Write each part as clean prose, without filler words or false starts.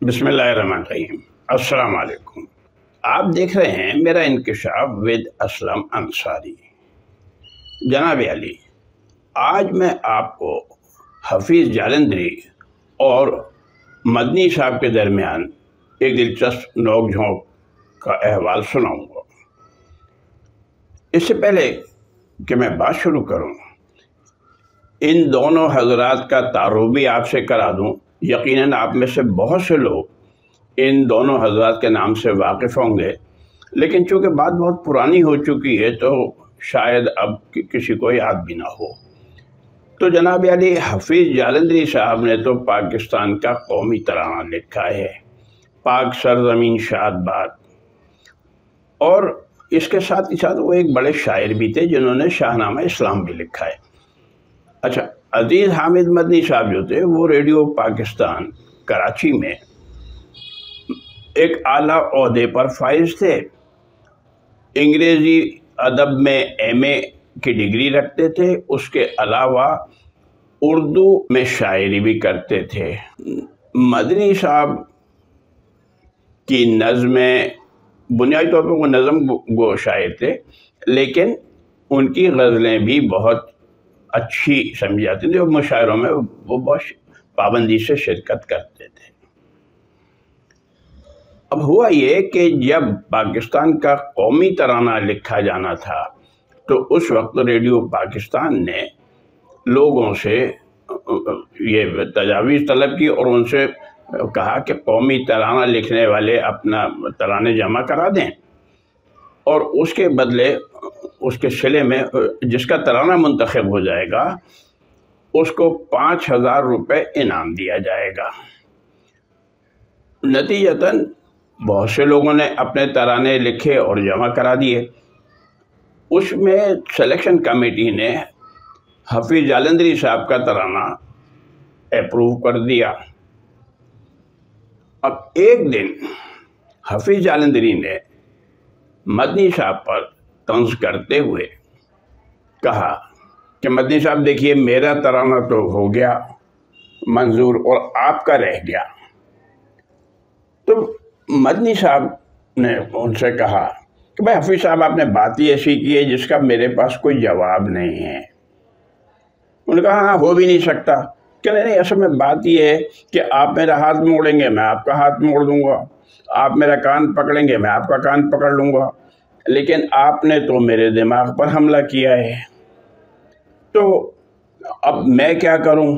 بسم اللہ الرحمن الرحیم۔ السلام علیکم۔ آپ دیکھ رہے ہیں میرا انکشاف ود اسلم انصاری۔ جناب علی، آج میں آپ کو حفیظ جالندھری اور مدنی صاحب کے درمیان ایک دلچسپ نوک جھونک کا احوال سناؤں گا۔ اس سے پہلے کہ میں بات شروع کروں، ان دونوں حضرات کا تعارف بھی آپ سے کرا دوں۔ یقیناً آپ میں سے بہت سے لوگ ان دونوں حضرات کے نام سے واقف ہوں گے، لیکن چونکہ بات بہت پرانی ہو چکی ہے تو شاید اب کسی کو یاد بھی نہ ہو۔ تو جناب علی، حفیظ جالندھری صاحب نے تو پاکستان کا قومی ترانہ لکھا ہے، پاک سرزمین شاد باد، اور اس کے ساتھ ہی ساتھ وہ ایک بڑے شاعر بھی تھے جنہوں نے شاہنامہ اسلام بھی لکھا ہے۔ اچھا، عزیز حامد مدنی صاحب جو تھے وہ ریڈیو پاکستان کراچی میں ایک اعلیٰ عہدے پر فائز تھے۔ انگریزی ادب میں ایم اے کی ڈگری رکھتے تھے، اس کے علاوہ اردو میں شاعری بھی کرتے تھے۔ مدنی صاحب کی نظمیں، بنیادی طور پر وہ نظم گو شاعر تھے، لیکن ان کی غزلیں بھی بہت اچھی سمجھی جاتی تھیں اور مشاعروں میں وہ بہت پابندی سے شرکت کرتے تھے۔ اب ہوا یہ کہ جب پاکستان کا قومی ترانہ لکھا جانا تھا تو اس وقت ریڈیو پاکستان نے لوگوں سے یہ تجاویز طلب کی اور ان سے کہا کہ قومی ترانہ لکھنے والے اپنا ترانے جمع کرا دیں، اور اس کے بدلے اس کے صلے میں جس کا ترانہ منتخب ہو جائے گا اس کو 5000 روپے انعام دیا جائے گا۔ نتیجتاً بہت سے لوگوں نے اپنے ترانے لکھے اور جمع کرا دیے۔ اس میں سلیکشن کمیٹی نے حفیظ جالندھری صاحب کا ترانہ اپروو کر دیا۔ اب ایک دن حفیظ جالندھری نے مدنی صاحب پر طنز کرتے ہوئے کہا کہ مدنی صاحب دیکھیے، میرا ترانہ تو ہو گیا منظور اور آپ کا رہ گیا۔ تو مدنی صاحب نے ان سے کہا کہ بھائی حفیظ صاحب، آپ نے بات ہی ایسی کی ہے جس کا میرے پاس کوئی جواب نہیں ہے۔ انہوں نے کہا ہاں، ہو بھی نہیں سکتا کہ نہیں، اصل میں بات یہ ہے کہ آپ میرا ہاتھ موڑیں گے، میں آپ کا ہاتھ موڑ دوں گا، آپ میرا کان پکڑیں گے، میں آپ کا کان پکڑ لوں گا، لیکن آپ نے تو میرے دماغ پر حملہ کیا ہے، تو اب میں کیا کروں؟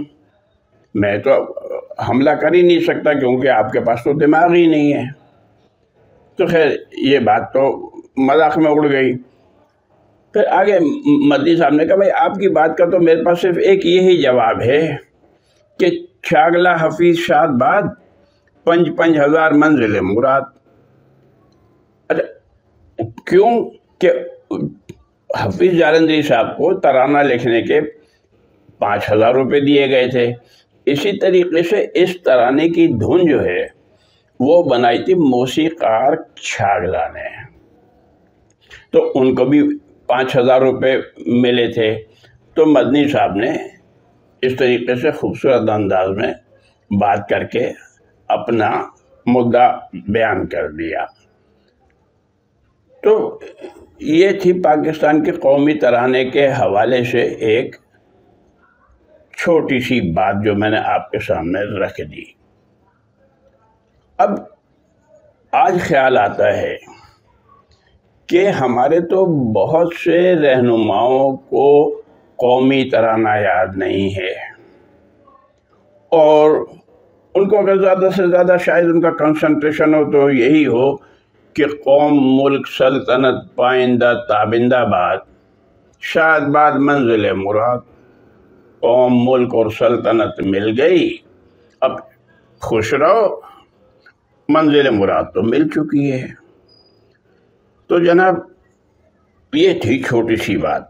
میں تو حملہ کر ہی نہیں سکتا کیونکہ آپ کے پاس تو دماغ ہی نہیں ہے۔ تو خیر، یہ بات تو مذاق میں اڑ گئی۔ پھر آگے مدنی صاحب نے کہا بھائی آپ کی بات کا تو میرے پاس صرف ایک یہی جواب ہے کہ چھاگلا حفیظ شاد باد، 5,000 منزل مراد۔ اچھا، کیوں کہ حفیظ جالندھری صاحب کو ترانہ لکھنے کے 5000 روپے دیے گئے تھے۔ اسی طریقے سے اس ترانے کی دھن جو ہے وہ بنائی تھی موسیقار چھاگلا نے، تو ان کو بھی 5000 روپے ملے تھے۔ تو مدنی صاحب نے اس طریقے سے خوبصورت انداز میں بات کر کے اپنا مدعا بیان کر دیا۔ تو یہ تھی پاکستان کے قومی ترانے کے حوالے سے ایک چھوٹی سی بات جو میں نے آپ کے سامنے رکھ دی۔ اب آج خیال آتا ہے کہ ہمارے تو بہت سے رہنماؤں کو قومی ترانہ یاد نہیں ہے، اور ان کو اگر زیادہ سے زیادہ شاید ان کا کنسنٹریشن ہو تو یہی ہو کہ قوم ملک سلطنت پائندہ تابندہ باد، شاد باد منزل مراد۔ قوم ملک اور سلطنت مل گئی، اب خوش رہو، منزل مراد تو مل چکی ہے۔ تو جناب، یہ تھی چھوٹی سی بات۔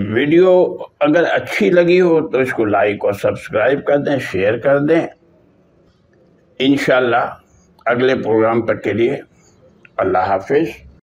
ویڈیو اگر اچھی لگی ہو تو اس کو لائک اور سبسکرائب کر دیں، شیئر کر دیں۔ انشاءاللہ اگلے پروگرام تک کے لیے اللہ حافظ۔